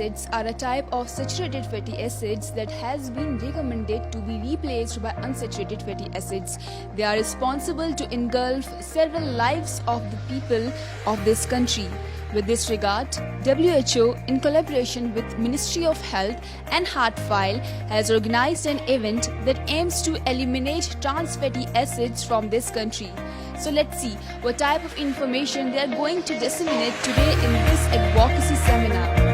acids are a type of saturated fatty acids that has been recommended to be replaced by unsaturated fatty acids. They are responsible to engulf several lives of the people of this country. With this regard, WHO, in collaboration with Ministry of Health and Heartfile, has organized an event that aims to eliminate trans fatty acids from this country. So let's see what type of information they are going to disseminate today in this advocacy seminar.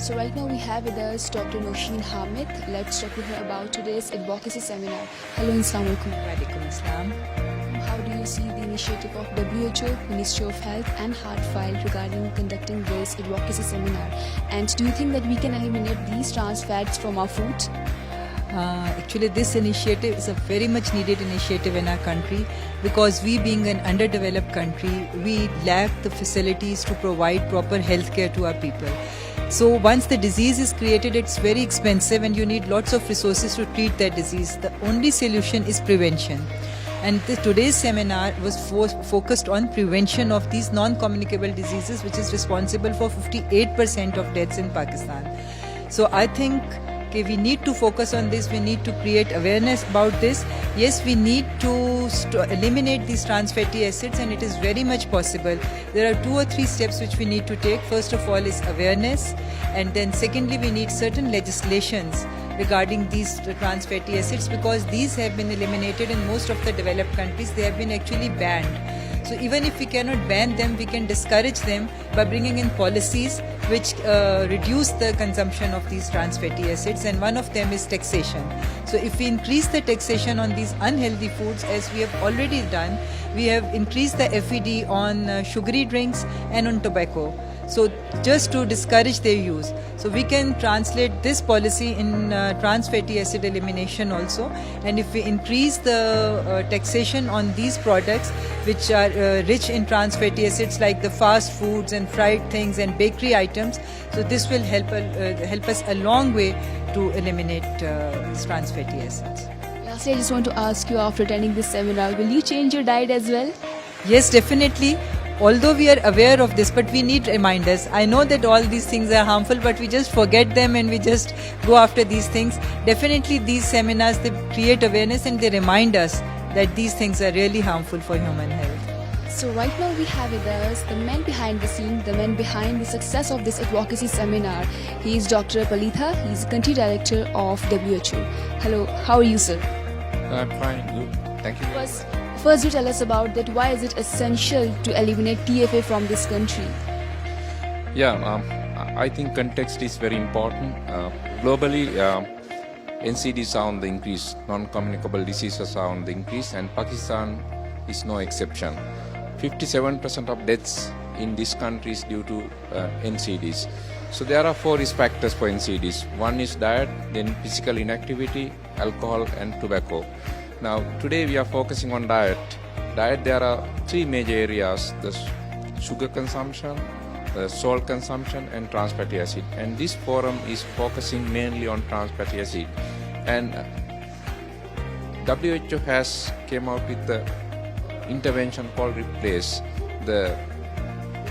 So right now we have with us Dr. Nosheen Hamid. Let's talk to her about today's advocacy seminar. Hello, Islamabad. Walaikum Assalam. How do you see the initiative of WHO, Ministry of Health and Heartfile regarding conducting this advocacy seminar? And do you think that we can eliminate these trans fats from our food? Actually, this initiative is a very much needed initiative in our country because we being an underdeveloped country, we lack the facilities to provide proper health care to our people. So once the disease is created, it's very expensive and you need lots of resources to treat that disease. The only solution is prevention. And today's seminar was focused on prevention of these non-communicable diseases, which is responsible for 58% of deaths in Pakistan. So I think we need to focus on this. We need to create awareness about this. Yes, we need to eliminate these trans fatty acids, and it is very much possible. There are 2 or 3 steps which we need to take. First of all is awareness, and then secondly we need certain legislations regarding these trans fatty acids, because these have been eliminated in most of the developed countries. They have been actually banned. So even if we cannot ban them, we can discourage them by bringing in policies which reduce the consumption of these trans fatty acids, and one of them is taxation. So if we increase the taxation on these unhealthy foods, as we have already done, we have increased the FED on sugary drinks and on tobacco. So just to discourage their use. So we can translate this policy in trans fatty acid elimination also. And if we increase the taxation on these products which are rich in trans fatty acids, like the fast foods and fried things and bakery items, so this will help us a long way to eliminate these trans fatty acids. Lastly, I just want to ask you, after attending this seminar, will you change your diet as well? Yes, definitely. Although we are aware of this, but we need reminders. I know that all these things are harmful, but we just forget them and we just go after these things. Definitely these seminars, they create awareness and they remind us that these things are really harmful for human health. So right now we have with us the man behind the scene, the man behind the success of this advocacy seminar. He is Dr. Palitha. He is Country Director of WHO. Hello, how are you, sir? I'm fine, good. Thank you. First, you tell us about that. Why is it essential to eliminate TFA from this country? Yeah, I think context is very important. Globally, NCDs are on the increase, non-communicable diseases are on the increase, and Pakistan is no exception. 57% of deaths in this country is due to NCDs. So there are 4 risk factors for NCDs. One is diet, then physical inactivity, alcohol and tobacco. Now today we are focusing on diet. Diet, there are 3 major areas: the sugar consumption, the salt consumption and trans fatty acid. And this forum is focusing mainly on trans fatty acid. And WHO has came out with the intervention called replace. The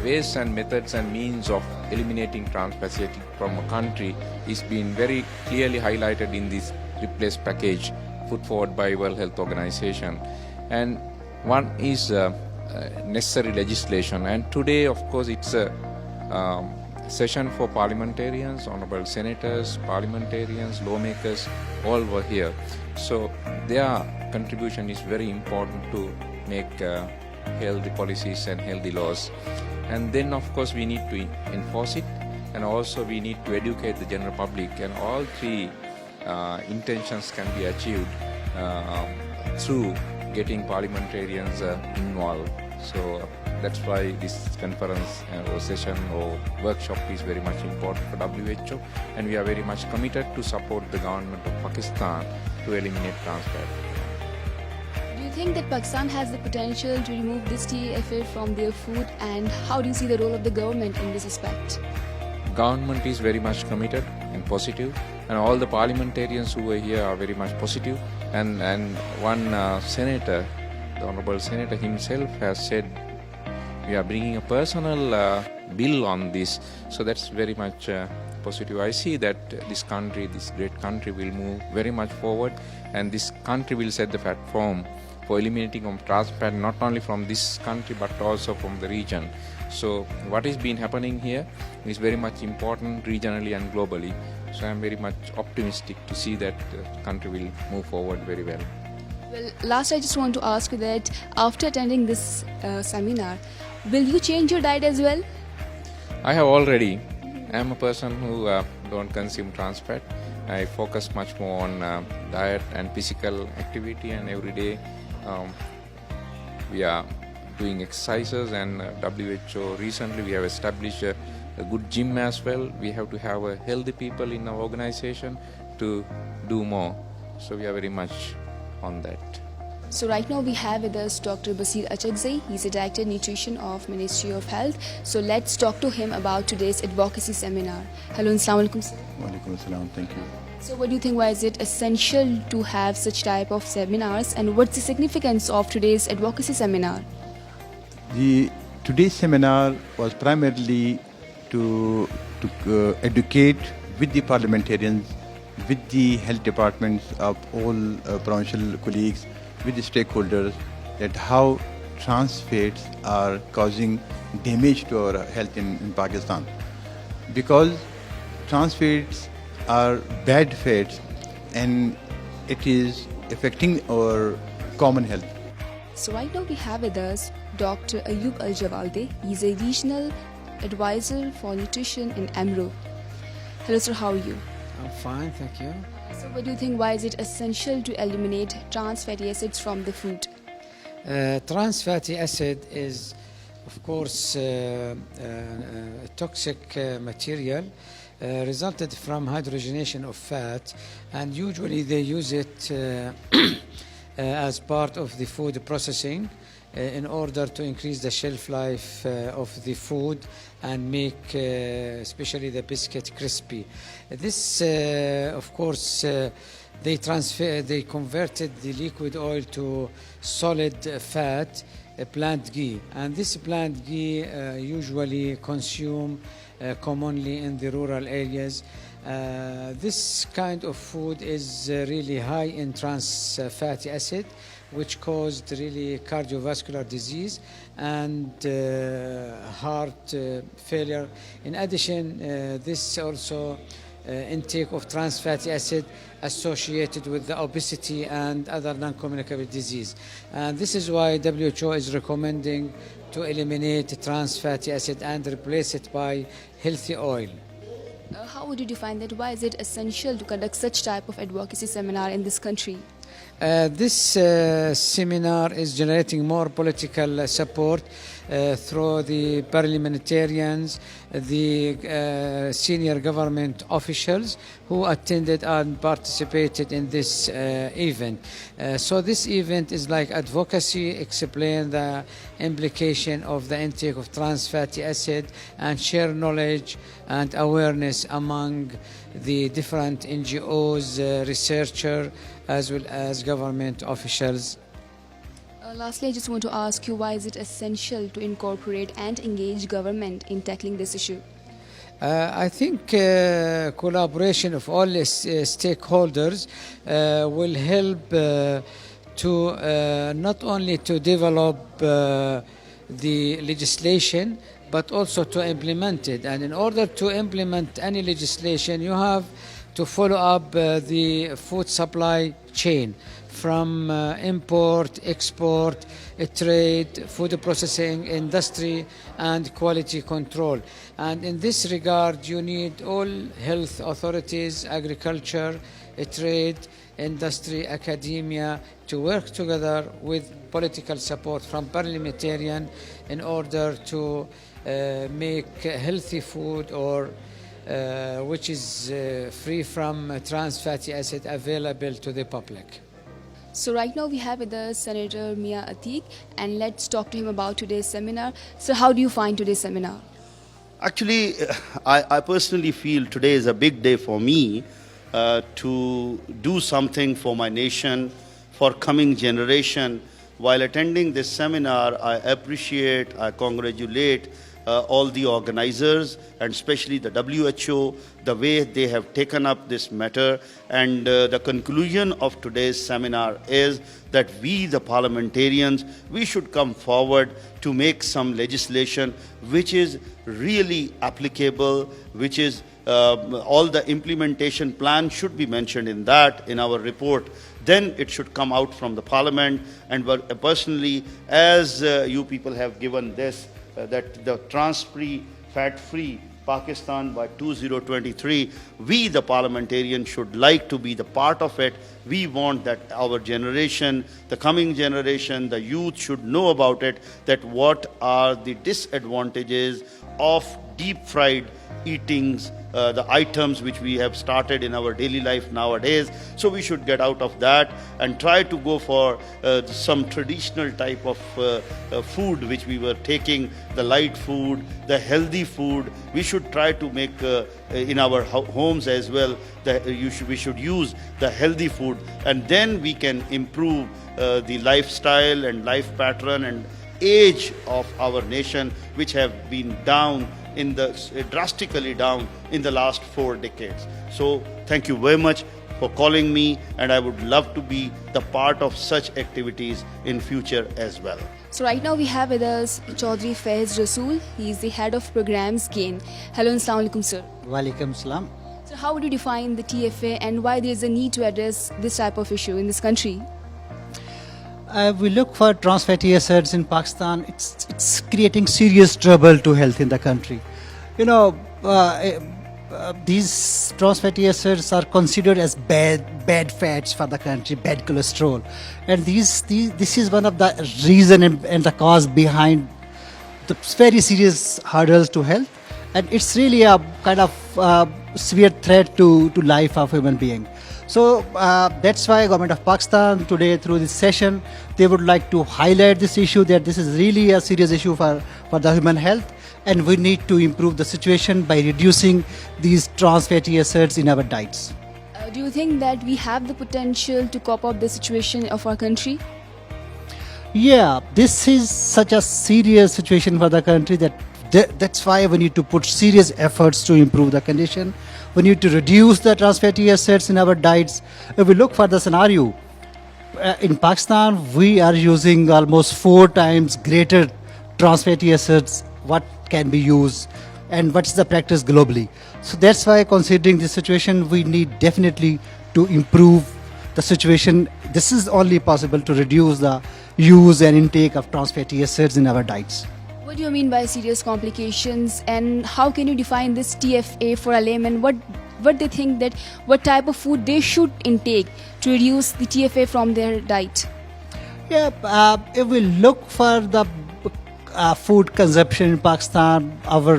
ways and methods and means of eliminating trans fatty acid from a country is being very clearly highlighted in this replace package put forward by World Health Organization. And one is necessary legislation. And today, of course, it's a session for parliamentarians, honorable senators, parliamentarians, lawmakers, all were here. So their contribution is very important to make healthy policies and healthy laws. And then of course we need to enforce it, and also we need to educate the general public, and all 3 intentions can be achieved through getting parliamentarians involved. So that's why this conference or session or workshop is very much important for WHO, and we are very much committed to support the government of Pakistan to eliminate trans fat. Do you think that Pakistan has the potential to remove this TFA from their food, and how do you see the role of the government in this aspect? Government is very much committed and positive, and all the parliamentarians who are here are very much positive. And one senator, the honorable senator himself, has said we are bringing a personal bill on this. So that's very much positive. I see that this country, this great country, will move very much forward, and this country will set the platform for eliminating of trans fat, not only from this country but also from the region. So what is been happening here is very much important regionally and globally. So I am very much optimistic to see that the country will move forward very well. Well, last I just want to ask you that after attending this seminar, will you change your diet as well? I have already. I am a person who don't consume trans fat. I focus much more on diet and physical activity, and every day we are doing exercises, and WHO recently we have established a good gym as well. We have to have healthy people in our organization to do more. So we are very much on that. So right now we have with us Dr. Basir Achakzai. He's a Director Nutrition of Ministry of Health. So let's talk to him about today's advocacy seminar. Hello, Assalamu alaikum, sir. Walaikum assalam, thank you. So what do you think, why is it essential to have such type of seminars, and what's the significance of today's advocacy seminar? Today's seminar was primarily to educate with the parliamentarians, with the health departments of all provincial colleagues, with the stakeholders, that how trans fats are causing damage to our health in Pakistan. Because trans fats are bad fats and it is affecting our common health. So right now we have with us Dr. Ayub Al-Jawalde. He's a regional advisor for nutrition in AMRO. Hello sir, how are you? I'm fine, thank you. So what do you think, why is it essential to eliminate trans fatty acids from the food? Trans fatty acid is, of course, a toxic material resulted from hydrogenation of fat, and usually they use it as part of the food processing in order to increase the shelf life of the food and make especially the biscuit crispy. This, of course, they converted the liquid oil to solid fat, plant ghee, and this plant ghee usually consumed commonly in the rural areas. This kind of food is really high in trans fatty acid, which caused really cardiovascular disease and heart failure. In addition, this also intake of trans fatty acid associated with the obesity and other non-communicable disease. And this is why WHO is recommending to eliminate trans fatty acid and replace it by healthy oil. How would you define that? Why is it essential to conduct such type of advocacy seminar in this country? This seminar is generating more political support through the parliamentarians, the senior government officials who attended and participated in this event. So this event is like advocacy, explain the implication of the intake of trans fatty acid and share knowledge and awareness among the different NGOs, researchers, as well as government officials. Lastly, I just want to ask you, why is it essential to incorporate and engage government in tackling this issue? I think collaboration of all stakeholders will help to not only to develop the legislation, but also to implement it. And in order to implement any legislation, you have to follow up the food supply chain from import, export, trade, food processing, industry, and quality control. And in this regard, you need all health authorities, agriculture, trade, industry, academia to work together with political support from parliamentarian in order to make healthy food or which is free from trans fatty acid available to the public. So right now we have with us Senator Mia Atiq, and let's talk to him about today's seminar. So how do you find today's seminar? Actually, I personally feel today is a big day for me to do something for my nation, for coming generation. While attending this seminar, I appreciate, I congratulate all the organizers and especially the WHO, the way they have taken up this matter. And the conclusion of today's seminar is that we, the parliamentarians, we should come forward to make some legislation which is really applicable, which is all the implementation plan should be mentioned in that, in our report. Then it should come out from the parliament. And personally, as you people have given this, that the trans-free, fat-free Pakistan by 2023, we the parliamentarians should like to be the part of it. We want that our generation, the coming generation, the youth should know about it, that what are the disadvantages of deep-fried eatings, the items which we have started in our daily life nowadays. So we should get out of that and try to go for some traditional type of food which we were taking, the light food, the healthy food. We should try to make in our homes as well. We should use the healthy food, and then we can improve the lifestyle and life pattern and age of our nation, which have been down in the drastically down in the last 4 decades. So thank you very much for calling me, and I would love to be the part of such activities in future as well. So right now we have with us Chaudhry Faiz Rasool. He is the head of programs GAIN. Hello and Assalamu alaikum, sir. Walaikum salam. So how would you define the TFA and why there is a need to address this type of issue in this country? We look for trans fatty acids in Pakistan. It's creating serious trouble to health in the country. You know, these trans fatty acids are considered as bad fats for the country, bad cholesterol, and this is one of the reason and the cause behind the very serious hurdles to health, and it's really a kind of severe threat to life of human being. So that's why government of Pakistan today through this session, they would like to highlight this issue, that this is really a serious issue for the human health, and we need to improve the situation by reducing these trans fatty acids in our diets. Do you think that we have the potential to cope up the situation of our country? Yeah, this is such a serious situation for the country that's why we need to put serious efforts to improve the condition. We need to reduce the trans fatty acids in our diets. If we look for the scenario, in Pakistan, we are using almost 4 times greater trans fatty acids what can be used and what's the practice globally. So that's why, considering this situation, we need definitely to improve the situation. This is only possible to reduce the use and intake of trans fatty acids in our diets. What do you mean by serious complications, and how can you define this TFA for a layman? What what they think that what type of food they should intake to reduce the TFA from their diet? Yeah, if we look for the food consumption in Pakistan, our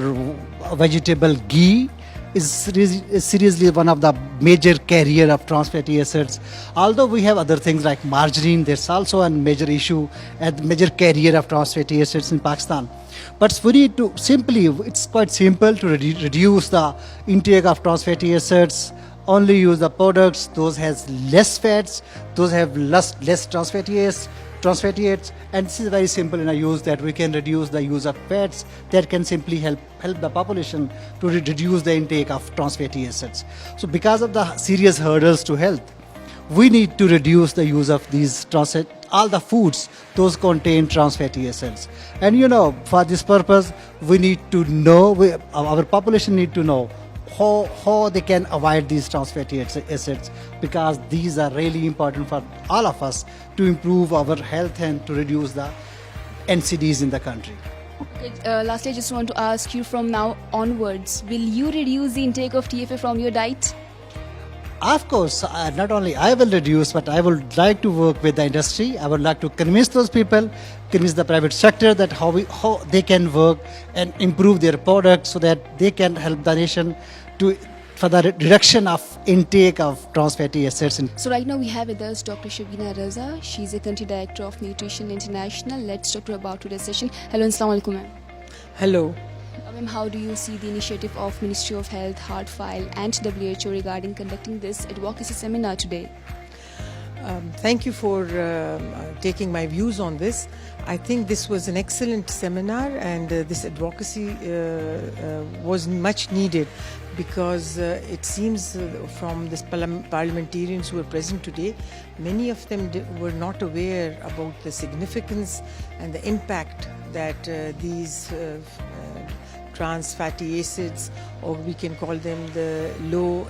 vegetable ghee is seriously one of the major carrier of trans fatty acids. Although we have other things like margarine, there's also a major issue and major carrier of trans fatty acids in Pakistan. But we need to it's quite simple to reduce the intake of trans fatty acids. Only use the products those has less fats, those have less trans fatty acids, and this is very simple in a use that we can reduce the use of fats that can simply help the population to reduce the intake of trans fatty acids. So because of the serious hurdles to health, we need to reduce the use of these all the foods those contain trans fatty acids. And for this purpose we need to know, our population need to know how they can avoid these trans fatty acids, because these are really important for all of us to improve our health and to reduce the NCDs in the country. Okay, lastly, I just want to ask you, from now onwards, will you reduce the intake of TFA from your diet? Of course, not only I will reduce, but I would like to work with the industry. I would like to convince those people, convince the private sector that how they can work and improve their products so that they can help the nation for the reduction of intake of trans fatty acids. So right now we have with us Dr. Shabina Raza. She's a country director of Nutrition International. Let's talk to her about today's session. Hello, Assalamu alaikum, ma'am. Hello. Ma'am, how do you see the initiative of Ministry of Health, Hardfile and WHO regarding conducting this advocacy seminar today? Thank you for taking my views on this. I think this was an excellent seminar, and this advocacy was much needed, because it seems from the parliamentarians who are present today, many of them were not aware about the significance and the impact that these trans fatty acids, or we can call them the low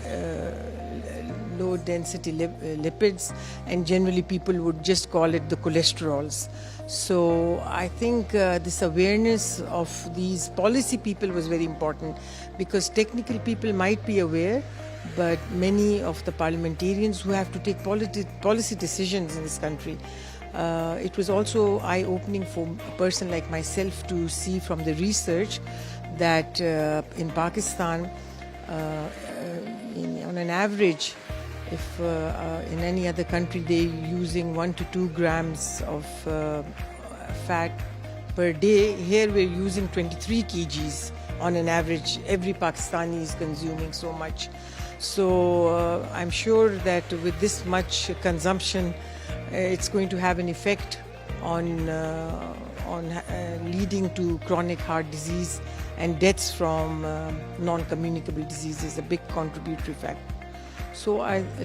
density lipids, and generally people would just call it the cholesterols. So I think this awareness of these policy people was very important, because technical people might be aware, but many of the parliamentarians who have to take policy decisions in this country, it was also eye-opening for a person like myself to see from the research that in Pakistan, on an average, if in any other country they're using 1 to 2 grams of fat per day, here we're using 23 kgs on an average. Every Pakistani is consuming so much. So I'm sure that with this much consumption, it's going to have an effect on leading to chronic heart disease and deaths from non-communicable diseases, a big contributory factor. So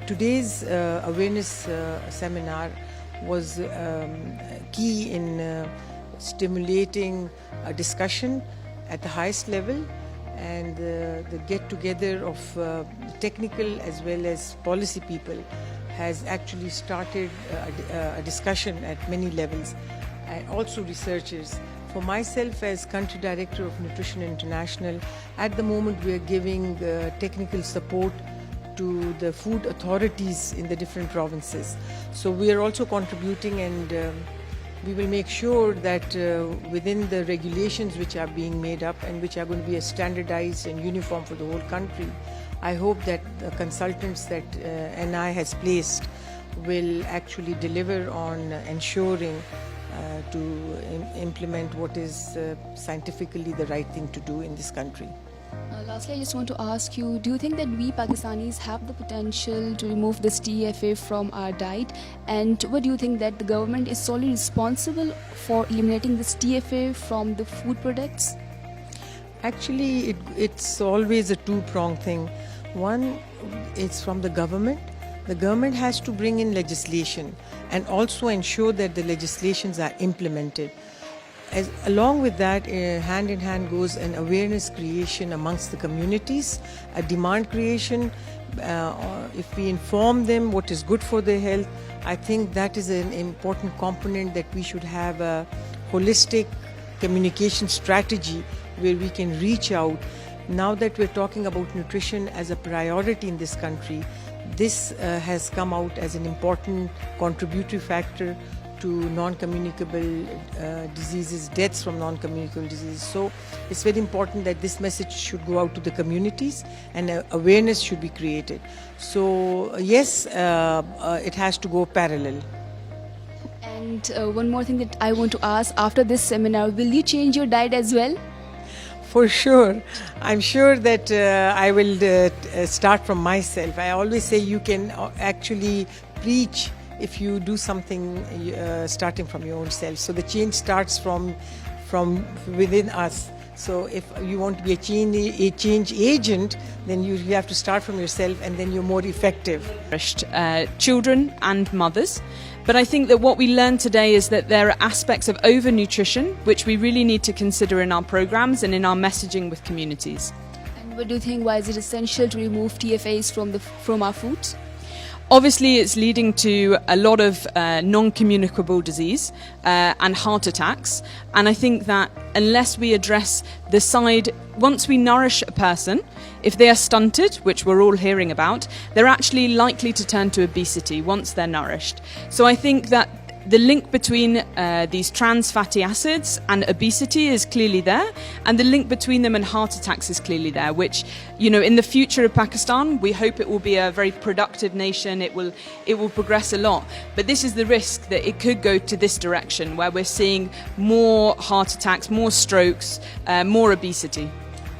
today's awareness seminar was key in stimulating a discussion at the highest level, and the get-together of technical as well as policy people has actually started a discussion at many levels, and also researchers. For myself, as country director of Nutrition International, at the moment we are giving technical support to the food authorities in the different provinces. So we are also contributing, and we will make sure that within the regulations which are being made up and which are going to be standardized and uniform for the whole country, I hope that the consultants that NI has placed will actually deliver on ensuring to implement what is scientifically the right thing to do in this country. Lastly, I just want to ask you, do you think that we Pakistanis have the potential to remove this TFA from our diet? And what do you think, that the government is solely responsible for eliminating this TFA from the food products? Actually, it's always a two-pronged thing. One, it's from the government. The government has to bring in legislation and also ensure that the legislations are implemented. Along with that, hand in hand goes an awareness creation amongst the communities, a demand creation. If we inform them what is good for their health, I think that is an important component, that we should have a holistic communication strategy where we can reach out now that we're talking about nutrition as a priority in this country, this has come out as an important contributory factor to non-communicable diseases, deaths from non-communicable diseases. So it's very important that this message should go out to the communities and awareness should be created. So yes, it has to go parallel. And one more thing that I want to ask, after this seminar, will you change your diet as well? For sure. I'm sure that I will start from myself. I always say you can actually preach if you do something starting from your own self. So the change starts from within us. So if you want to be a change agent, then you have to start from yourself, and then you're more effective. Children and mothers. But I think that what we learned today is that there are aspects of overnutrition which we really need to consider in our programs and in our messaging with communities. And what do you think, why is it essential to remove TFAs from our foods? Obviously, it's leading to a lot of non-communicable disease and heart attacks. And I think that unless we address the side, once we nourish a person, if they are stunted, which we're all hearing about, they're actually likely to turn to obesity once they're nourished. So I think that the link between these trans fatty acids and obesity is clearly there, and the link between them and heart attacks is clearly there, which, you know, in the future of Pakistan, we hope it will be a very productive nation, it will progress a lot. But this is the risk, that it could go to this direction, where we're seeing more heart attacks, more strokes, more obesity.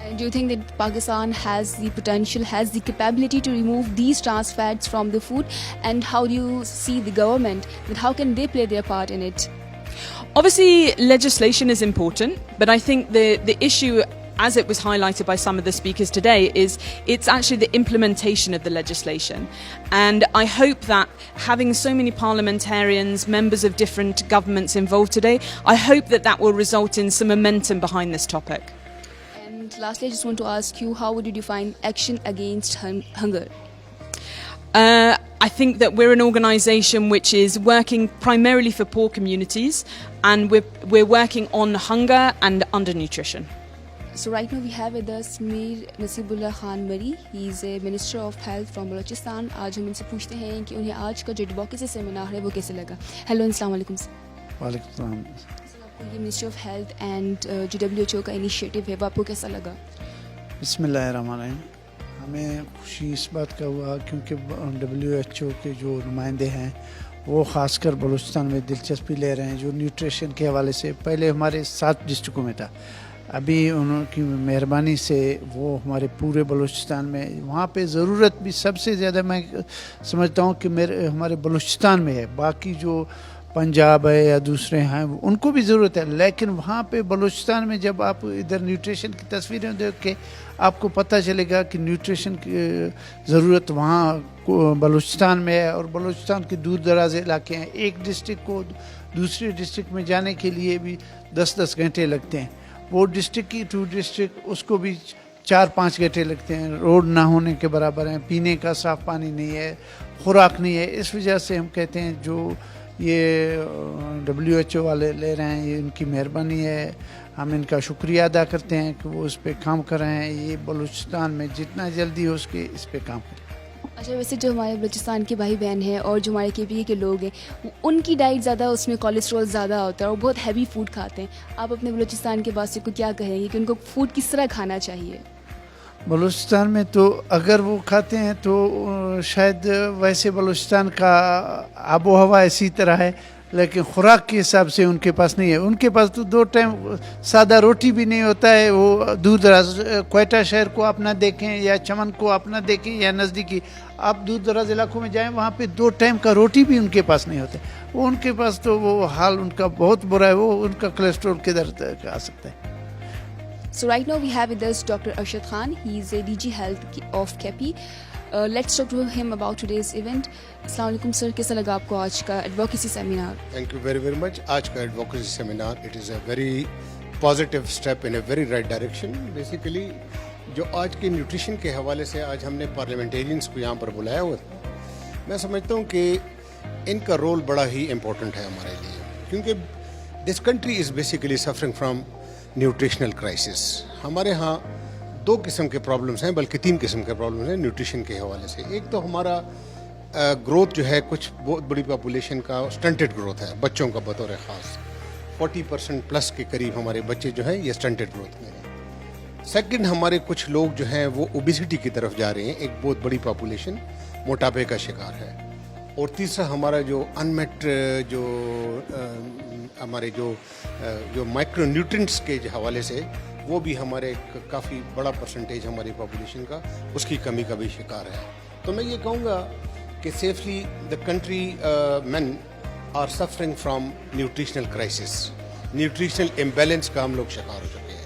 And do you think that Pakistan has the potential, has the capability to remove these trans fats from the food? And how do you see the government, that how can they play their part in it? Obviously, legislation is important, but I think the issue, as it was highlighted by some of the speakers today, is it's actually the implementation of the legislation. And I hope that having so many parliamentarians, members of different governments involved today, I hope that that will result in some momentum behind this topic. And lastly, I just want to ask you, how would you define action against hunger? I think that we're an organisation which is working primarily for poor communities, and we're working on hunger and undernutrition. So right now we have with us Mir Nasibullah Khan Mari. He is a Minister of Health from Balochistan. आज हम इनसे पूछते हैं कि उन्हें आज का जो एडवोकेसी सेमिनार है वो कैसे लगा. Hello, अस्सलाम वालेकुम. वालेकुम सलाम. ये मिनिस्ट्री ऑफ हेल्थ एंड जो WHO का इनिशिएटिव है वो आपको कैसा लगा? बिस्मिल्लाहिर्रहमानिर्रहीम. हमें खुशी इस बात का हुआ क्योंकि WHO के जो नुमाइंदे हैं वो ख़ासकर बलूचिस्तान में दिलचस्पी ले रहे हैं. जो न्यूट्रिशन के हवाले से पहले हमारे 7 डिस्ट्रिक्टों में था, अभी उनकी मेहरबानी से वो हमारे पूरे बलूचिस्तान में, वहाँ पे ज़रूरत भी सबसे ज़्यादा मैं समझता हूँ कि हमारे बलूचिस्तान में है. बाकी जो पंजाब है या दूसरे हैं उनको भी ज़रूरत है, लेकिन वहाँ पे बलूचिस्तान में जब आप इधर न्यूट्रिशन की तस्वीरें देख के आपको पता चलेगा कि न्यूट्रिशन की ज़रूरत वहाँ बलूचिस्तान में है. और बलूचिस्तान के दूर दराज इलाके हैं, एक डिस्ट्रिक्ट को दूसरे डिस्ट्रिक्ट में जाने के लिए भी 10-10 घंटे लगते हैं. वो डिस्ट्रिक्ट की टू डिस्ट्रिक्ट उसको भी 4-5 घंटे लगते हैं. रोड ना होने के बराबर हैं, पीने का साफ़ पानी नहीं है, खुराक नहीं है. इस वजह से हम कहते हैं जो ये WHO वाले ले रहे हैं, ये इनकी मेहरबानी है. हम इनका शुक्रिया अदा करते हैं कि वो इस पे काम कर रहे हैं. ये बलूचिस्तान में जितना जल्दी हो सके इस पे काम करें. अच्छा, वैसे जो हमारे बलूचिस्तान के भाई बहन हैं और जो हमारे KPA के लोग हैं, उनकी डाइट ज़्यादा, उसमें कोलेस्ट्रॉल ज़्यादा होता है और बहुत हैवी फूड खाते हैं. आप अपने बलूचिस्तान के वासियों को क्या कहेंगे कि उनको फूड किस तरह खाना चाहिए? बलूचिस्तान में तो अगर वो खाते हैं तो शायद वैसे बलूचिस्तान का आबो हवा इसी तरह है, लेकिन खुराक के हिसाब से उनके पास नहीं है. उनके पास तो 2 टाइम सादा रोटी भी नहीं होता है. वो दूर दराज क्वेटा शहर को आप ना देखें या चमन को आप ना देखें या नज़दीकी, आप दूर दराज इलाकों में जाएं, वहाँ पे 2 टाइम का रोटी भी उनके पास नहीं होता. वो उनके पास तो वो हाल उनका बहुत बुरा है. वो उनका कोलेस्ट्रॉल किधर तक आ सकता है. So right now we have with us Dr. Arshad Khan. He is a DG Health of KEPI. Let's talk to him about today's event. Assalamu alaikum sir, कैसा लगा आपको आज का advocacy seminar? Thank you very much. आज का advocacy seminar, it is a very positive step in a very right direction. Basically, जो आज के न्यूट्रिशन के हवाले से आज हमने पार्लियामेंटेरियंस को यहाँ पर बुलाया हुआ था, मैं समझता हूँ कि इनका रोल बड़ा ही इम्पोर्टेंट है हमारे लिए, क्योंकि this country is basically suffering from nutritional crisis. हमारे यहाँ दो किस्म के प्रॉब्लम्स हैं, बल्कि तीन किस्म के प्रॉब्लम्स हैं न्यूट्रिशन के हवाले से। एक तो हमारा ग्रोथ जो है, कुछ बहुत बड़ी पॉपुलेशन का स्टंटेड ग्रोथ है, बच्चों का बतौर ख़ास 40% प्लस के करीब हमारे बच्चे जो हैं ये स्टंटेड ग्रोथ में हैं। सेकंड, हमारे कुछ लोग जो हैं वो ओबेसिटी की तरफ जा रहे हैं, एक बहुत बड़ी पॉपुलेशन मोटापे का शिकार है। और तीसरा, हमारा जो अनमेट जो हमारे जो माइक्रो न्यूट्रिएंट्स के हवाले से वो भी हमारे काफ़ी बड़ा परसेंटेज हमारी पॉपुलेशन का उसकी कमी का भी शिकार है। तो मैं ये कहूँगा कि safely the country man are suffering from nutritional crisis, nutritional imbalance का हम लोग शिकार हो चुके हैं।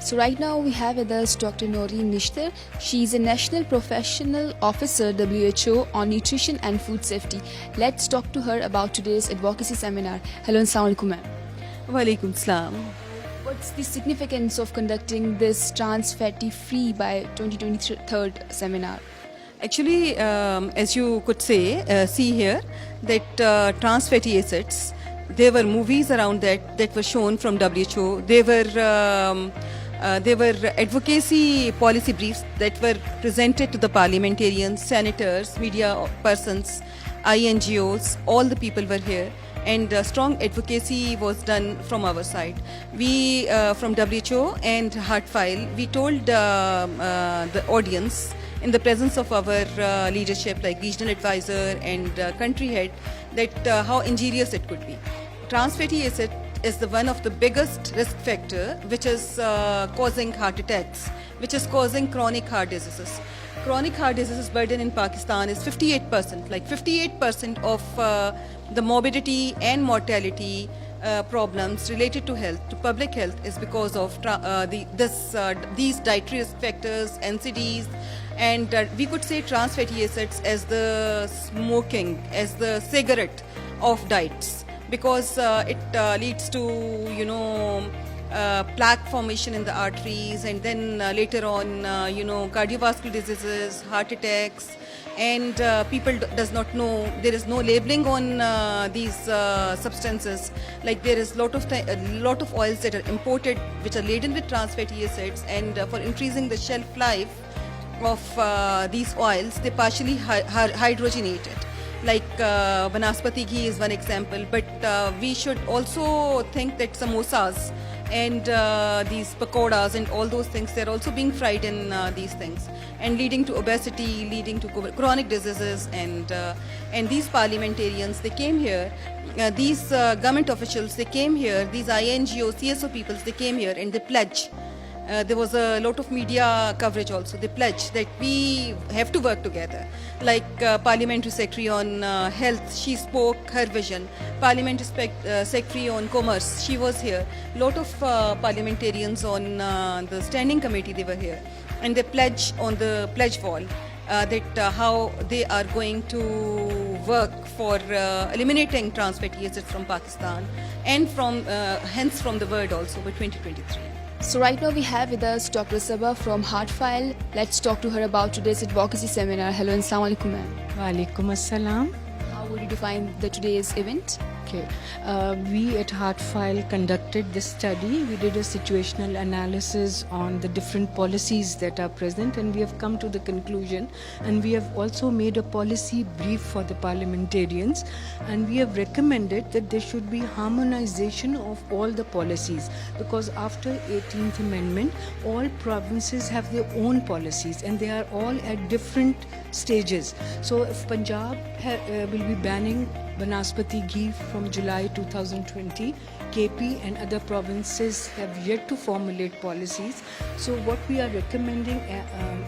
So right now we have with us Dr. Noreen Nishtar. She is a National Professional Officer WHO on Nutrition and Food Safety. Let's talk to her about today's advocacy seminar. Hello and Assalamu alaikum, ma'am. Walaikum salam. What's the significance of conducting this trans fatty free by 2023 seminar? Actually, as you could see here, that trans fatty acids, there were movies around that were shown from WHO. There were advocacy policy briefs that were presented to the parliamentarians, senators, media persons, INGOs, all the people were here, and strong advocacy was done from our side. We from WHO and Heartfile, we told the audience in the presence of our leadership like regional advisor and country head that how injurious it could be. Trans fatty acid is the one of the biggest risk factor which is causing heart attacks, which is causing chronic heart diseases. Chronic heart diseases burden in Pakistan is 58%. Like 58% of the morbidity and mortality problems related to health, to public health, is because of these dietary risk factors, NCDs, and we could say trans fatty acids as the smoking, as the cigarette of diets. Because it leads to plaque formation in the arteries, and then later on cardiovascular diseases, heart attacks, and people does not know, there is no labeling on these substances. Like there is lot of oils that are imported which are laden with trans fatty acids, and for increasing the shelf life of these oils, they partially hydrogenate it. Like banaspati ghee is one example, but we should also think that samosas and these pakoras and all those things, they're also being fried in these things, and leading to obesity, leading to chronic diseases. And these parliamentarians, they came here, these government officials, they came here, these INGO, CSO peoples, they came here and they pledge. There was a lot of media coverage also. They pledged that we have to work together. Like Parliamentary Secretary on Health, she spoke her vision. Parliamentary Secretary on Commerce, she was here. Lot of parliamentarians on the Standing Committee, they were here. And they pledge on the pledge wall that how they are going to work for eliminating trans fatty acids from Pakistan and hence from the world also by 2023. So right now we have with us Dr. Sabah from Heartfile. Let's talk to her about today's advocacy seminar. Hello and Assalamu alaikum, ma'am. Walaikum assalam. How would you define today's event? Okay. We at Heartfile conducted this study. We did a situational analysis on the different policies that are present, and we have come to the conclusion, and we have also made a policy brief for the parliamentarians, and we have recommended that there should be harmonization of all the policies, because after 18th Amendment, all provinces have their own policies and they are all at different stages. So if Punjab will be banning banaspati ghee from July 2020, KP and other provinces have yet to formulate policies. So what we are recommending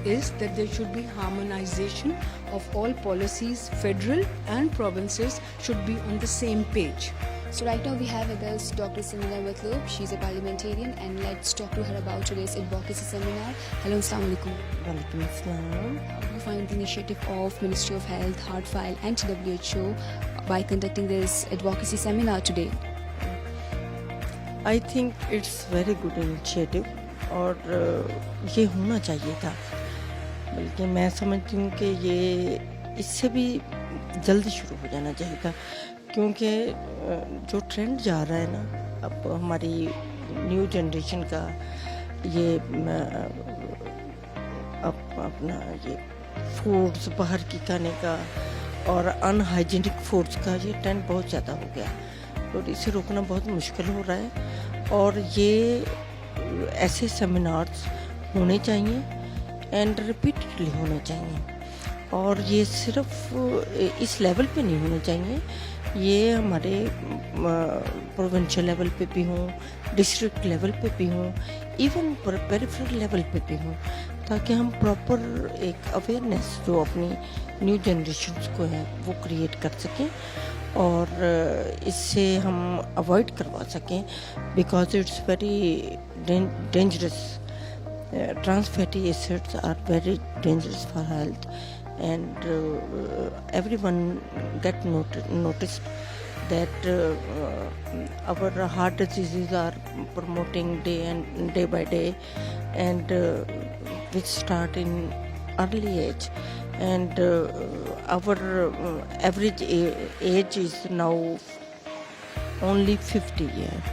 is that there should be harmonization of all policies. Federal and provinces should be on the same page. So right now we have with us Dr. Samina Matlub. She's a parliamentarian, and let's talk to her about today's advocacy seminar. Hello, Assalamu alaikum. Walaikum assalam. How do you find the initiative of Ministry of Health, Heartfile and WHO by conducting this advocacy seminar today? I think it's very good initiative और ये होना चाहिए था, बल्कि मैं समझती हूँ कि ये इससे भी जल्दी शुरू हो जाना चाहिए था, क्योंकि जो ट्रेंड जा रहा है ना अब हमारी न्यू जनरेशन का, یہ اپنا یہ فوڈز باہر کی کھانے کا اور ان ہائیجینک فوڈز کا یہ ٹرینڈ بہت زیادہ ہو گیا اور اسے روکنا بہت مشکل ہو رہا ہے. اور یہ ایسے سیمینارز ہونے چاہیے اینڈ ریپیٹڈلی ہونے چاہیے, اور یہ صرف اس لیول پہ نہیں ہونے چاہیے, یہ ہمارے پروونشل لیول پہ بھی ہوں, ڈسٹرکٹ لیول پہ بھی ہوں, ایون پیریفرل لیول پہ بھی ہوں, تاکہ ہم پراپر ایک اویئرنیس جو اپنی نیو جنریشنز کو ہے وہ کریٹ کر سکیں اور اس سے ہم اوائڈ کروا سکیں, because it's very dangerous. Trans fatty acids are very dangerous for health, and everyone get noticed that our heart diseases are promoting day by day, and which start in early age, and our average age is now only 50 years.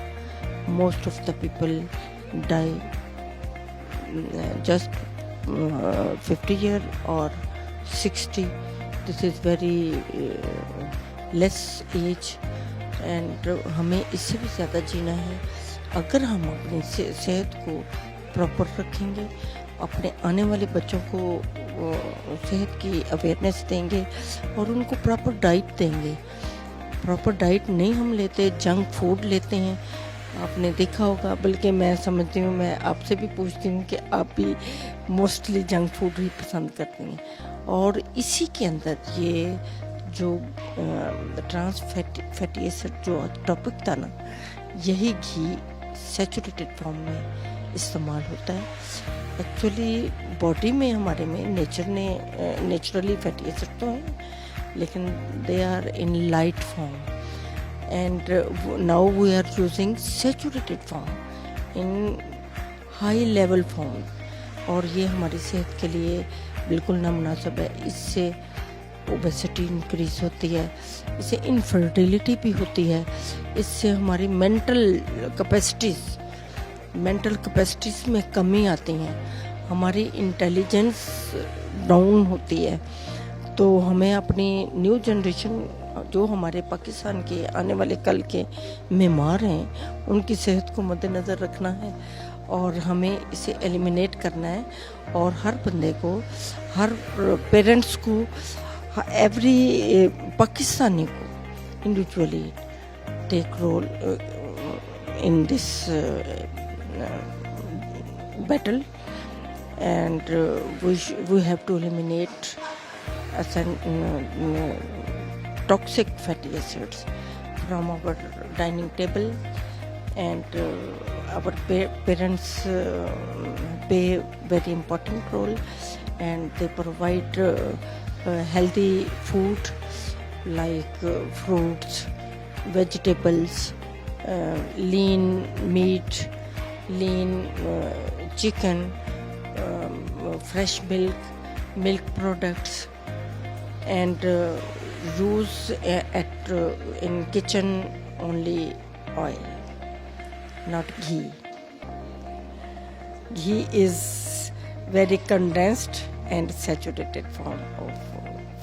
Most of the people die just 50 years or 60. This is very less age, and ہمیں اس سے بھی زیادہ جینا ہے اگر ہم اپنی صحت کو پراپر رکھیں گے, اپنے آنے والے بچوں کو صحت کی اویئرنیس دیں گے اور ان کو پراپر ڈائٹ دیں گے. پراپر ڈائٹ نہیں ہم لیتے, جنک فوڈ لیتے ہیں, آپ نے دیکھا ہوگا. بلکہ میں سمجھتی ہوں, میں آپ سے بھی پوچھتی ہوں کہ آپ بھی موسٹلی جنک فوڈ ہی پسند کرتی ہیں, اور اسی کے اندر یہ جو ٹرانس فیٹی ایسڈ جو ٹاپک تھا نا, یہی گھی سیچوریٹڈ فارم میں استعمال ہوتا ہے. ایکچولی باڈی میں ہمارے میں نیچرلی فیٹی ایسڈ تو ہیں, لیکن they are in light form, and now we are using saturated form in high level form, اور یہ ہماری صحت کے لیے بالکل نامناسب ہے. اس سے اوبیسٹی انکریز ہوتی ہے, اس سے انفرٹیلیٹی بھی ہوتی ہے, اس سے ہماری مینٹل کیپیسٹیز میں کمی آتی ہیں, ہماری انٹیلیجنس ڈاؤن ہوتی ہے. تو ہمیں اپنی نیو جنریشن جو ہمارے پاکستان کے آنے والے کل کے معمار ہیں ان کی صحت کو مد نظر رکھنا ہے, اور ہمیں اسے ایلیمینیٹ کرنا ہے. اور ہر بندے کو, ہر پیرنٹس کو, ایوری پاکستانی کو individually take role in this battle, and we have to eliminate toxic fatty acids from our dining table, and our parents play very important role, and they provide healthy food like fruits, vegetables, lean meat, lean chicken, fresh milk products, and use in kitchen only oil, not ghee. Ghee is very condensed and saturated form of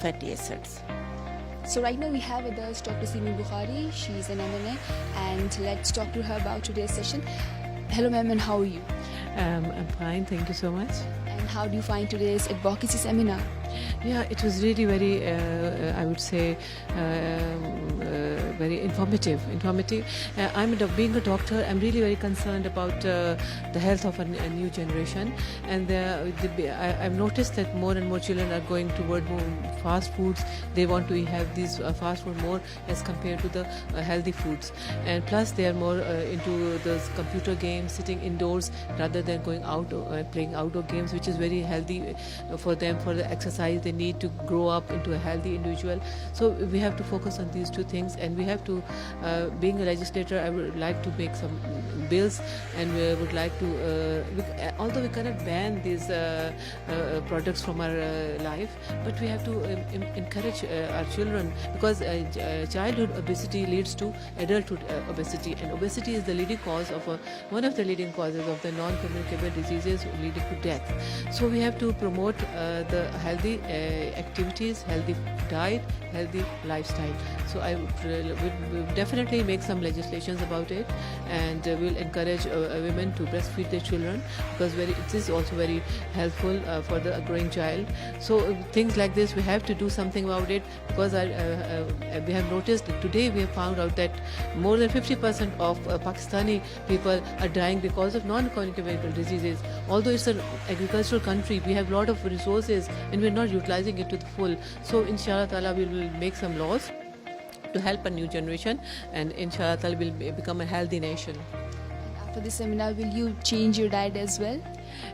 fatty acids. So right now we have with us Dr. Simi Bukhari. She is an MNA, and let's talk to her about today's session. Hello ma'am, and how are you? I'm fine, thank you so much. And how do you find today's advocacy seminar? Yeah, it was really very, I would say, very informative. Being a doctor, I'm really very concerned about the health of a new generation. And I've noticed that more and more children are going toward more fast foods. They want to have these fast food more as compared to the healthy foods. And plus, they are more into those computer games, sitting indoors rather than going out playing outdoor games, which is very healthy for them, for the exercise. They need to grow up into a healthy individual. So we have to focus on these two things, and we have to, being a legislator, I would like to make some bills, and we would like to, although we cannot ban these products from our life, but we have to encourage our children, because childhood obesity leads to adulthood obesity, and obesity is the leading cause of one of the leading causes of the non-communicable diseases leading to death. So we have to promote the healthy activities, healthy diet, healthy lifestyle. So I would definitely make some legislations about it, and will encourage women to breastfeed their children, because it is also very helpful for the growing child. So things like this, we have to do something about it, because we have noticed that today we have found out that more than 50% of Pakistani people are dying because of non-communicable diseases. Although it's an agricultural country, we have a lot of resources and we're not utilizing it to the full. So inshallah ta'ala we will make some laws to help a new generation, and inshallah ta'ala will become a healthy nation. After this seminar, will you change your diet as well?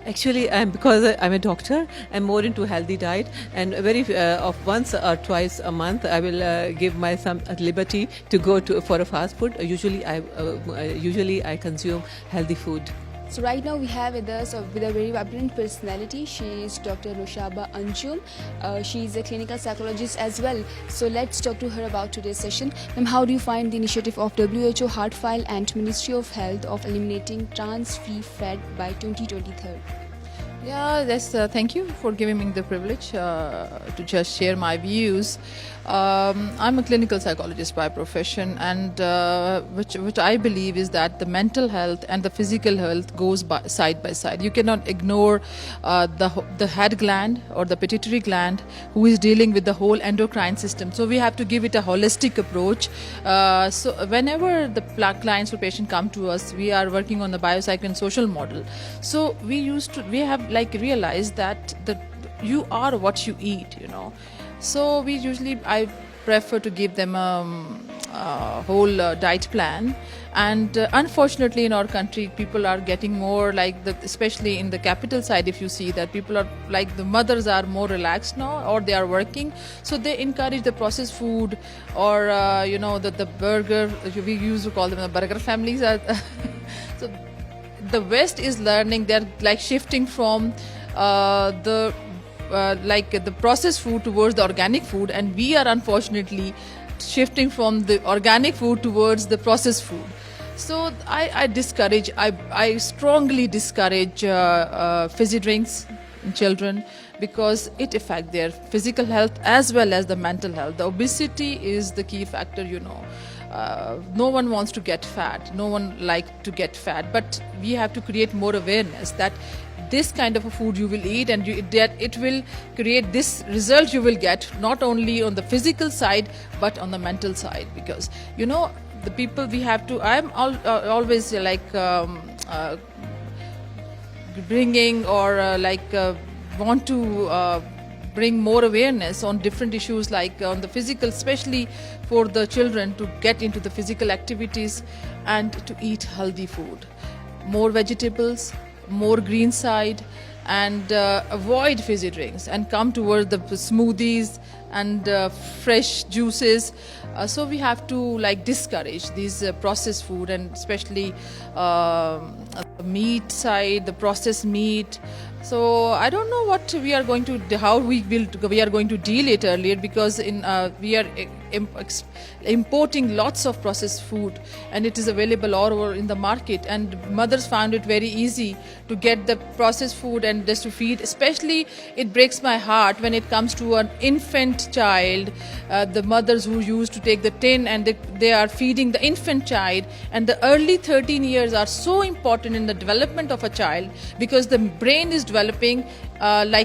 Actually, because I'm a doctor, I'm more into healthy diet, and of once or twice a month I will give my some liberty to go for a fast food. Usually I consume healthy food. So right now we have with us with a very vibrant personality. She is Dr. Nushaba Anjum. She is a clinical psychologist as well. So let's talk to her about today's session. Ma'am, how do you find the initiative of WHO Heart File and Ministry of Health of eliminating trans-free fat by 2023? Yeah, thank you for giving me the privilege to just share my views. I'm a clinical psychologist by profession, and which I believe is that the mental health and the physical health goes side by side. You cannot ignore the head gland or the pituitary gland, who is dealing with the whole endocrine system. So we have to give it a holistic approach. So whenever the clients or patient come to us, we are working on the biopsych and social model. So we have realized that you are what you eat, So I prefer to give them a whole diet plan, and unfortunately in our country people are getting more especially in the capital side, if you see that people are the mothers are more relaxed now, or they are working, so they encourage the processed food, or the burger, we used to call them the burger families. So the West is learning, they're shifting from the processed food towards the organic food, and we are unfortunately shifting from the organic food towards the processed food. So I strongly discourage fizzy drinks in children, because it affects their physical health as well as the mental health. The obesity is the key factor, no one wants to get fat, no one likes to get fat, but we have to create more awareness that this kind of a food you will eat, and it will create this result you will get, not only on the physical side but on the mental side. Because the people we have to, I'm always bringing or want to bring more awareness on different issues, on the physical, especially for the children, to get into the physical activities and to eat healthy food, more vegetables, more green side, and avoid fizzy drinks and come towards the smoothies and fresh juices. So we have to discourage these processed food, and especially meat side, the processed meat. So I don't know what we are going to, how we are going to deal it earlier, because we are importing lots of processed food, and it is available all over in the market, and mothers found it very easy to get the processed food and just to feed. Especially it breaks my heart when it comes to an infant child, the mothers who used to take the tin and they are feeding the infant child, and the early 13 years are so important in the development of a child, because the brain is developing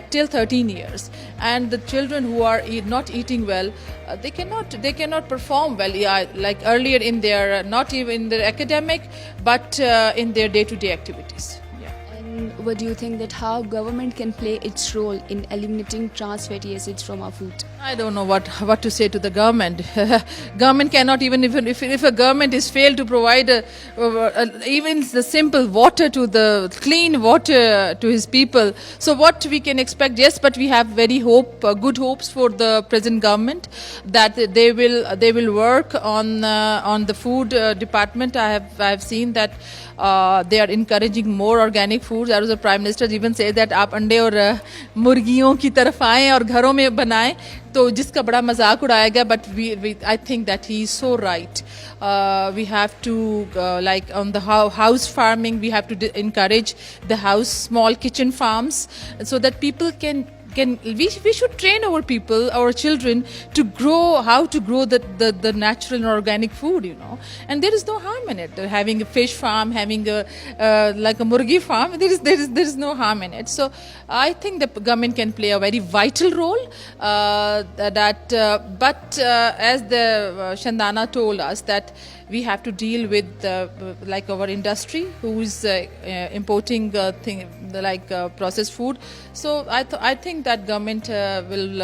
till 13 years, and the children who are not eating well, they cannot perform well, earlier in their, not even in their academic, but in their day-to-day activities. And what do you think that how government can play its role in eliminating trans fatty acids from our food? I don't know what to say to the government. Government cannot even if a government is failed to provide even the simple water to the clean water to his people. So what we can expect? Yes, but we have good hopes for the present government that they will work on the food department. I have seen that they are encouraging more organic foods. There was a prime minister even said that आप अंडे और मुर्गियों की तरफ आएं और घरों में बनाएं, तो जिसका बड़ा मजाक उड़ाया गया. But I think that he is so right. We have to like on the house farming, we have to encourage the small kitchen farms, so that people can we should train our people, our children, to how to grow the natural and organic food, and there is no harm in it. Having a fish farm, having like a murgi farm, there is no harm in it. So I think the government can play a very vital role. But as the Shandana told us, that we have to deal with like our industry who is importing processed food. So I think that government will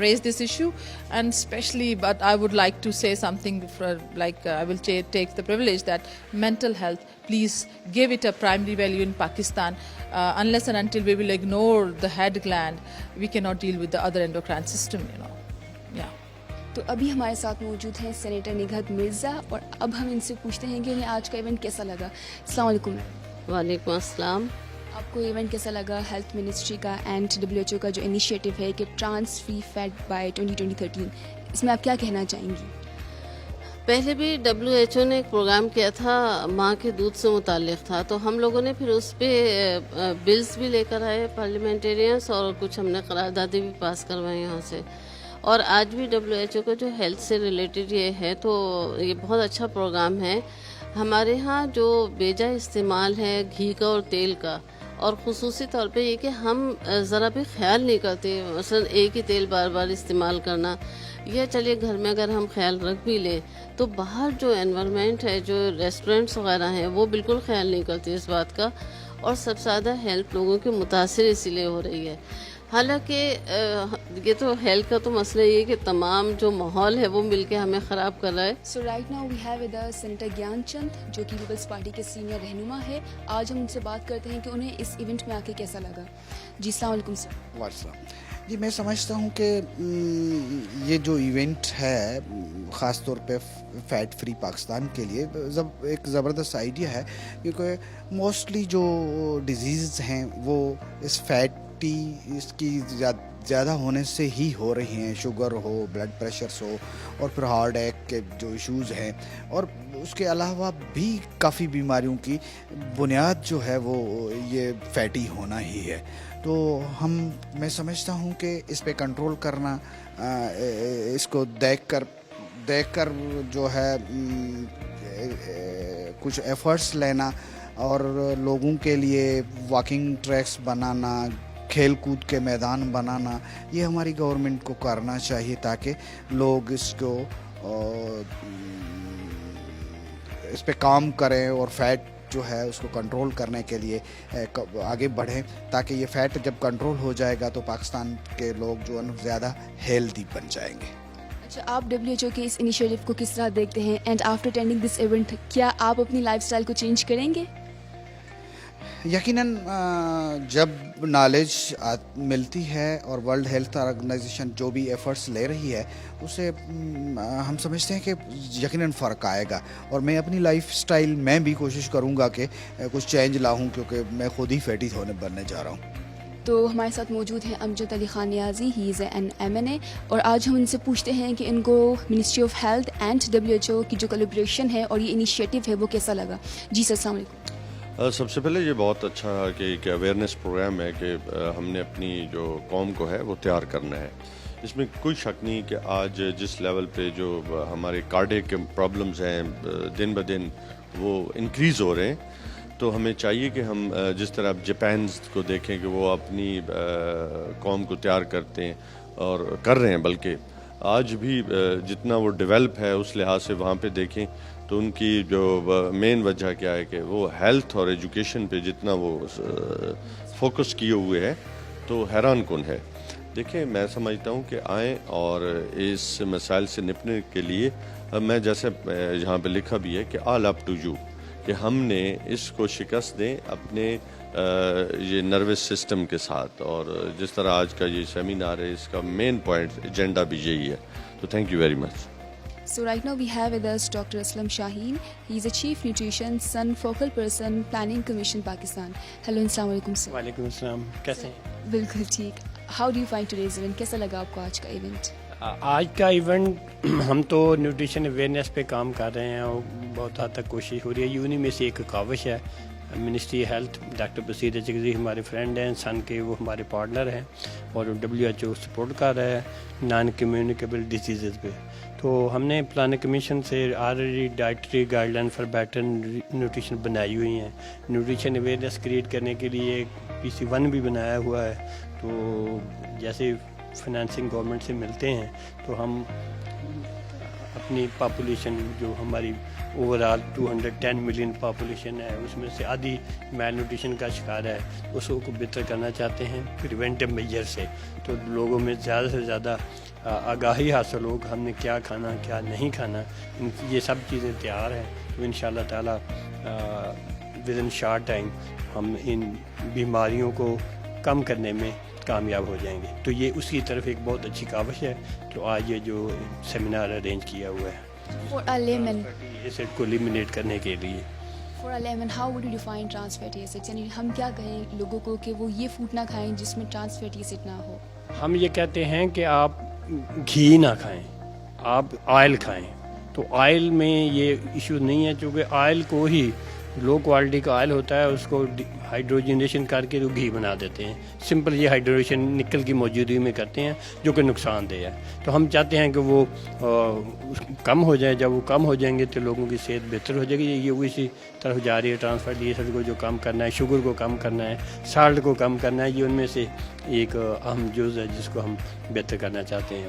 raise this issue, and especially, but I would like to say something I will take the privilege that mental health, please give it a primary value in Pakistan. Unless and until we will ignore the head gland, we cannot deal with the other endocrine system, Yeah. तो अभी हमारे साथ मौजूद हैं senator निघत मिर्ज़ा, और अब हम इनसे पूछते हैं कि उन्हें आज का इवेंट कैसा लगा. अस्सलाम वालेकुम. वालेकुम अस्सलाम. आपको इवेंट कैसा लगा? हेल्थ मिनिस्ट्री का एंड WHO का जो इनिशिएटिव है कि ट्रांस फ्री फैट बाय 2013, इसमें आप क्या कहना चाहेंगी? पहले भी WHO ने एक प्रोग्राम किया था, माँ के दूध से मुताल्लिक़ था, तो हम लोगों ने फिर उस पर बिल्स भी लेकर आए पार्लियामेंटेरियंस, और कुछ हमने करारदादे भी पास करवाए यहाँ से. और आज भी WHO का जो हेल्थ से रिलेटेड ये है, तो ये बहुत अच्छा प्रोग्राम है. हमारे यहाँ जो बेजा इस्तेमाल है घी का और तेल का, और ख़ुसूसी तौर पे ये कि हम ज़रा भी ख्याल नहीं करते, मसलन एक ही तेल बार बार इस्तेमाल करना, या चलिए घर में अगर हम ख्याल रख भी लें, तो बाहर जो एनवायरनमेंट है, जो रेस्टोरेंट्स वगैरह हैं, वो बिल्कुल ख्याल नहीं करते इस बात का, और सबसे ज़्यादा हेल्थ लोगों की मुतासिर इसीलिए हो रही है. हालांकि ये तो हेल्थ का तो मसला ये है कि तमाम जो माहौल है वो मिलके हमें ख़राब कर रहा है. So right now we have with us senator Gyanchand, जो कि पीपल्स पार्टी के सीनियर रहनुमा है. आज हम उनसे बात करते हैं कि उन्हें इस इवेंट में आके कैसा लगा. जी अस्सलाम वालेकुम सर. वालेकुम. जी मैं समझता हूँ कि ये जो इवेंट है ख़ास तौर पे फ़ैट फ्री पाकिस्तान के लिए एक ज़बरदस्त आइडिया है, क्योंकि मोस्टली जो डिजीज़ हैं वो इस इसकी ज़्यादा होने से ही हो रही हैं. शुगर हो, ब्लड प्रेशर्स हो, और फिर हार्ट अटैक के जो इश्यूज़ हैं, और उसके अलावा भी काफ़ी बीमारियों की बुनियाद जो है वो ये फैटी होना ही है. तो मैं समझता हूँ कि इस पे कंट्रोल करना, इसको देखकर जो है कुछ एफ़र्ट्स लेना, और लोगों के लिए वॉकिंग ट्रैक्स बनाना, खेल कूद के मैदान बनाना, ये हमारी गवर्नमेंट को करना चाहिए, ताकि लोग इस पे काम करें और फैट जो है उसको कंट्रोल करने के लिए आगे बढ़ें, ताकि ये फैट जब कंट्रोल हो जाएगा तो पाकिस्तान के लोग जो है ज़्यादा हेल्दी बन जाएंगे. अच्छा, आप WHO के इस इनिशिएटिव को किस तरह देखते हैं, and after attending this event क्या आप अपनी लाइफस्टाइल को चेंज करेंगे? यकीनन जब नॉलेज मिलती है और वर्ल्ड हेल्थ ऑर्गेनाइजेशन जो भी एफ़र्ट्स ले रही है, उससे हम समझते हैं कि यकीनन फ़र्क आएगा. और मैं अपनी लाइफ स्टाइल में भी कोशिश करूँगा कि कुछ चेंज लाऊँ, क्योंकि मैं खुद ही फैटी बनने जा रहा हूँ. तो हमारे साथ मौजूद हैं Amjad Ali Khan Niazi, he is an MNA, और आज हम इनसे पूछते हैं कि इनको ministry of health and WHO की जो कोलैबोरेशन है और ये इनिशिएटिव है वो कैसा लगा. जी सर, अस्सलाम वालेकुम. सबसे पहले ये बहुत अच्छा कि एक अवेयरनेस प्रोग्राम है कि हमने अपनी जो कौम को है वो तैयार करना है. इसमें कोई शक नहीं कि आज जिस लेवल पे जो हमारे कार्डियक प्रॉब्लम्स हैं दिन ब दिन वो इंक्रीज़ हो रहे हैं, तो हमें चाहिए कि हम जिस तरह आप जापान को देखें कि वो अपनी कौम को तैयार करते हैं और कर रहे हैं, बल्कि آج بھی جتنا وہ ڈیولپ ہے اس لحاظ سے وہاں پہ دیکھیں تو ان کی جو مین وجہ کیا ہے کہ وہ ہیلتھ اور ایجوکیشن پہ جتنا وہ فوکس کیے ہوئے ہے تو حیران کن ہے. دیکھیں میں سمجھتا ہوں کہ آئیں اور اس مسائل سے نپٹنے کے لیے میں جیسے یہاں پہ لکھا بھی ہے کہ آل اپ ٹو یو, کہ ہم نے اس کو شکست دیں اپنے یہ نروس سسٹم کے ساتھ. اور جس طرح آج کا یہ سیمینار ہے اس کا مین پوائنٹ ایجنڈا بھی یہی ہے. تو thank you very much. So right now we have with us Dr. Aslam Shaheen. He is a Chief Nutrition Sun Focal Person Planning Commission Pakistan. Hello, Assalamu alaikum sir. وعلیکم السلام, کیسے ہیں؟ بالکل ٹھیک. How do you find today's event? کیسا لگا آپ کو آج کا ایونٹ؟ آج کا ایونٹ ہم تو نیوٹریشن اویئرنیس پہ کام کر رہے ہیں اور بہت حد تک کوشش ہو رہی ہے. انہی میں سے ایک کاوش ہے. منسٹری ہیلتھ ڈاکٹر بصیر چکزی ہمارے فرینڈ ہیں, سن کے وہ ہمارے پارٹنر ہیں, اور WHO سپورٹ کر رہا ہے نان کمیونیکیبل ڈیزیزز پہ. تو ہم نے پلاننگ کمیشن سے already dietary guide line for better nutrition بنائی ہوئی ہیں. نیوٹریشن اویئرنیس کریٹ کرنے کے لیے PC1 بھی بنایا ہوا ہے. تو جیسے فنانسنگ گورنمنٹ سے ملتے ہیں تو ہم اپنی پاپولیشن جو ہماری اوور آل 210 ملین پاپولیشن ہے اس میں سے آدھی میل نیوٹریشن کا شکار ہے, اس کو بہتر کرنا چاہتے ہیں پریونٹیو میجر سے. تو لوگوں میں زیادہ سے زیادہ آگاہی حاصل ہو کہ ہم نے کیا کھانا کیا نہیں کھانا. یہ سب چیزیں تیار ہیں. تو انشاءاللہ تعالی ود ان شارٹ ٹائم ہم ان بیماریوں کو کم کرنے میں کامیاب ہو جائیں گے. تو یہ اس کی طرف ایک بہت اچھی کاوش ہے جو آج یہ جو سیمینار ارینج کیا ہوا ہے For a layman, ایسڈ کو ایلیمینیٹ کرنے کے لیے. for a layman, how would you define trans fatty acids? یعنی ہم کیا کہیں لوگوں کو کہ وہ یہ فوڈ نہ کھائیں جس میں trans fatty acid نہ ہو؟ ہم یہ کہتے ہیں کہ آپ گھی نہ کھائیں, آپ آئل کھائیں. تو آئل میں یہ ایشو نہیں ہے, چونکہ آئل کو ہی لو کوالٹی کا آئل ہوتا ہے اس کو ہائیڈروجنیشن کر کے وہ گھی بنا دیتے ہیں. سمپل یہ ہائیڈروجن نکل کی موجودگی میں کرتے ہیں جو کہ نقصان دہ ہے. تو ہم چاہتے ہیں کہ وہ کم ہو جائے. جب وہ کم ہو جائیں گے تو لوگوں کی صحت بہتر ہو جائے گی. یہ اسی طرف جا رہی ہے. ٹرانس فیٹی ایسڈ کو جو کم کرنا ہے, شوگر کو کم کرنا ہے, سالٹ کو کم کرنا ہے, یہ ان میں سے ایک اہم جز ہے جس کو ہم بہتر کرنا چاہتے ہیں.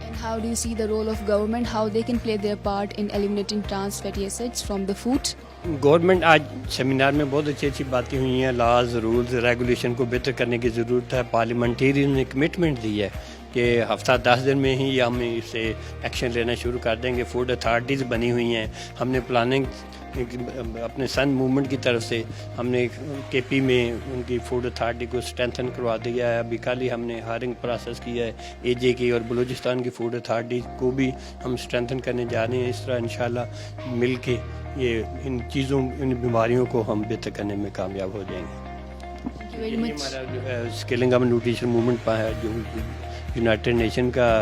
And how do you see the role of government, how they can play their part in eliminating trans fatty acids from the food? Government آج سیمینار میں بہت اچھی اچھی باتیں ہوئی ہیں. لاز, رولز, ریگولیشن کو بہتر کرنے کی ضرورت ہے. پارلیمنٹیرین نے کمٹمنٹ دی ہے کہ ہفتہ 10 دن میں ہی ہم اس سے ایکشن لینا شروع کر دیں گے. فوڈ اتھارٹیز بنی ہوئی ہیں. ہم نے پلاننگ اپنے سن موومنٹ کی طرف سے ہم نے KP میں ان کی فوڈ اتھارٹی کو اسٹرینتھن کروا دیا ہے. ابھی کل ہی ہم نے ہائرنگ پروسیس کیا ہے AJ کی, اور بلوچستان کی فوڈ اتھارٹی کو بھی ہم اسٹرینتھن کرنے جا رہے ہیں. اس طرح انشاءاللہ مل کے یہ ان چیزوں ان بیماریوں کو ہم بہتر کرنے میں کامیاب ہو جائیں گے. یہ ہمارا جو ہے اسکیلنگ آف نیوٹریشن موومنٹ پہ ہے جو یونائٹڈ نیشن کا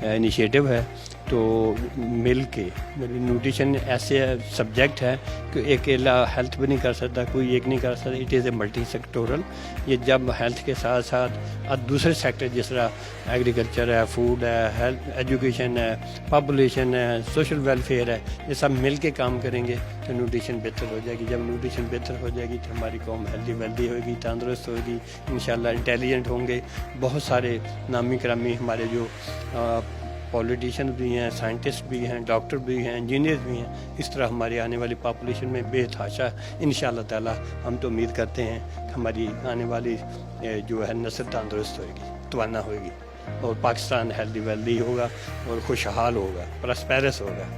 انیشیٹو ہے. تو مل کے نیوٹریشن ایسے سبجیکٹ ہے کہ ایک اکیلا ہیلتھ بھی نہیں کر سکتا, کوئی ایک نہیں کر سکتا. It is a multi sectoral. یہ جب ہیلتھ کے ساتھ ساتھ دوسرے سیکٹر جس طرح ایگریکلچر ہے, فوڈ ہے, ہیلتھ, ایجوکیشن ہے, پاپولیشن ہے, سوشل ویلفیئر ہے, یہ سب مل کے کام کریں گے تو نیوٹریشن بہتر ہو جائے گی. جب نیوٹریشن بہتر ہو جائے گی تو ہماری قوم ہیلدی ویلدی ہوگی, تندرست ہوگی, انشاءاللہ انٹیلیجنٹ ہوں گے. بہت سارے نامی کرامی ہمارے جو پولیٹیشین بھی ہیں, سائنٹسٹ بھی ہیں, ڈاکٹر بھی ہیں, انجینئر بھی ہیں. اس طرح ہماری آنے والی پاپولیشن میں بے تحاشا انشاءاللہ تعالی ہم تو امید کرتے ہیں کہ ہماری آنے والی جو ہے نسل تندرست ہوئے گی, توانا ہوئے گی, اور پاکستان ہیلدی ویلدی ہوگا اور خوشحال ہوگا, پراسپیرس ہوگا.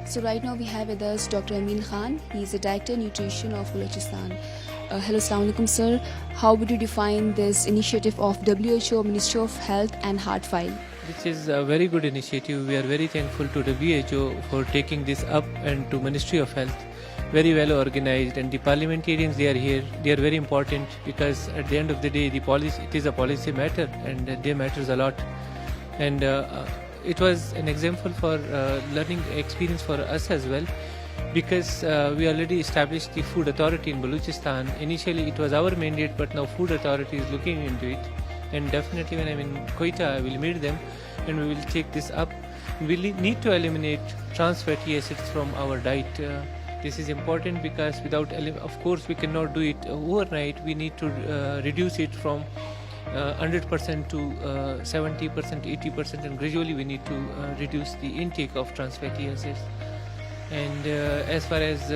So right now we have with us Dr. Amin Khan. He is the Director Nutrition of Balochistan. Hello, Assalamu alaikum sir. How would you define this initiative of WHO, Ministry of Health and Heartfile? This is a very good initiative. We are very thankful to WHO for taking this up, and to Ministry of Health. Very well organized, and the parliamentarians, they are here. They are very important because at the end of the day, it is a policy matter, and they matters a lot. And it was an example for learning experience for us as well, because we already established the food authority in Balochistan. Initially it was our mandate, but now food authority is looking into it, and definitely when I'm in Quetta I will meet them and we will take this up. We need to eliminate trans fatty acids from our diet. This is important because of course we cannot do it overnight. We need to reduce it from 100% to 70%, 80%, and gradually we need to reduce the intake of trans fatty acids. And as far as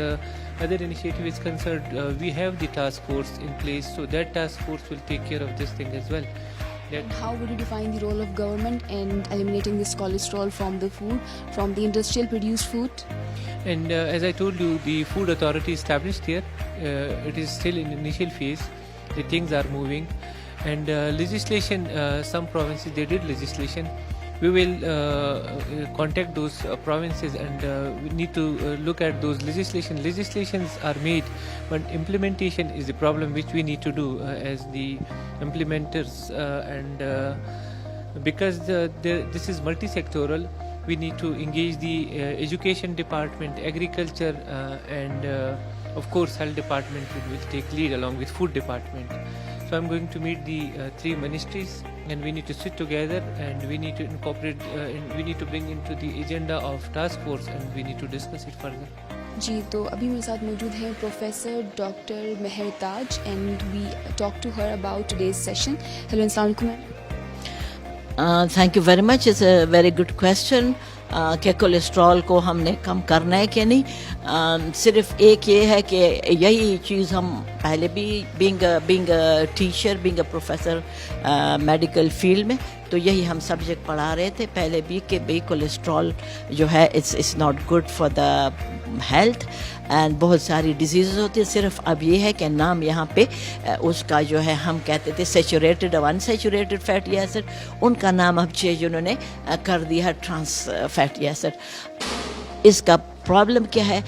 other initiative is concerned, we have the task force in place, so that task force will take care of this thing as well. And how would you define the role of government in eliminating this cholesterol from the food, from the industrial produced food? And as I told you, the food authority established here, it is still in initial phase. The things are moving, and legislation, some provinces they did legislation. We will contact those provinces, and we need to look at those legislations. Legislations are made, but implementation is the problem which we need to do as the implementers, and because this is multi-sectoral, we need to engage the education department, agriculture, and of course health department will take lead along with food department. So I'm going to meet the three ministries, and we need to sit together, and we need to incorporate, we need to bring into the agenda of task force, and we need to discuss it further. जी, तो अभी मेरे साथ मौजूद हैं professor doctor Mehar Taj, and we talk to her about today's session. Hello, अस्सलाम वालेकुम. Thank you very much. It's a very good question कि cholesterol को हमने कम करना है कि नहीं. सिर्फ एक ये है कि यही चीज़ हम पहले भी being teacher, being a professor medical field में, तो यही हम सब्जेक्ट पढ़ा रहे थे पहले भी कि भाई कोलेस्ट्रॉल जो है it's not good for the health, and बहुत सारी डिजीज़ होती है. सिर्फ अब ये है कि नाम यहाँ पे उसका जो है, हम कहते थे सेचुरेटेड और अनसेचुरेटेड फैटी एसिड, उनका नाम अब चेंज उन्होंने कर दिया ट्रांस फैटी एसिड. इसका प्रॉब्लम क्या है,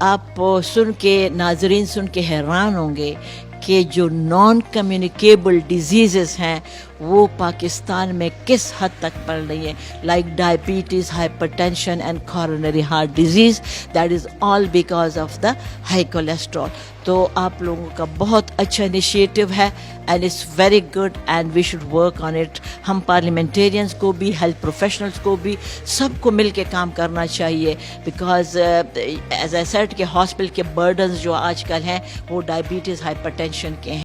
आप सुन के, नाजरीन सुन के हैरान होंगे कि जो नॉन कम्युनिकेबल डिजीज़ हैं वो पाकिस्तान में किस हद तक बढ़ रही है, like diabetes, hypertension and coronary heart disease. That is all because of the high cholesterol. तो आप लोगों का बहुत अच्छा इनिशिएटिव है, and it's very good, and we should work on it. हम पार्लियामेंटेरियंस को भी, हेल्थ प्रोफेशनल्स को भी, सबको मिल के काम करना चाहिए, बिकॉज एज आई सेड कि हॉस्पिटल के बर्डन्स जो आजकल हैं वो डायबिटीज़, हाइपरटेंशन के हैं.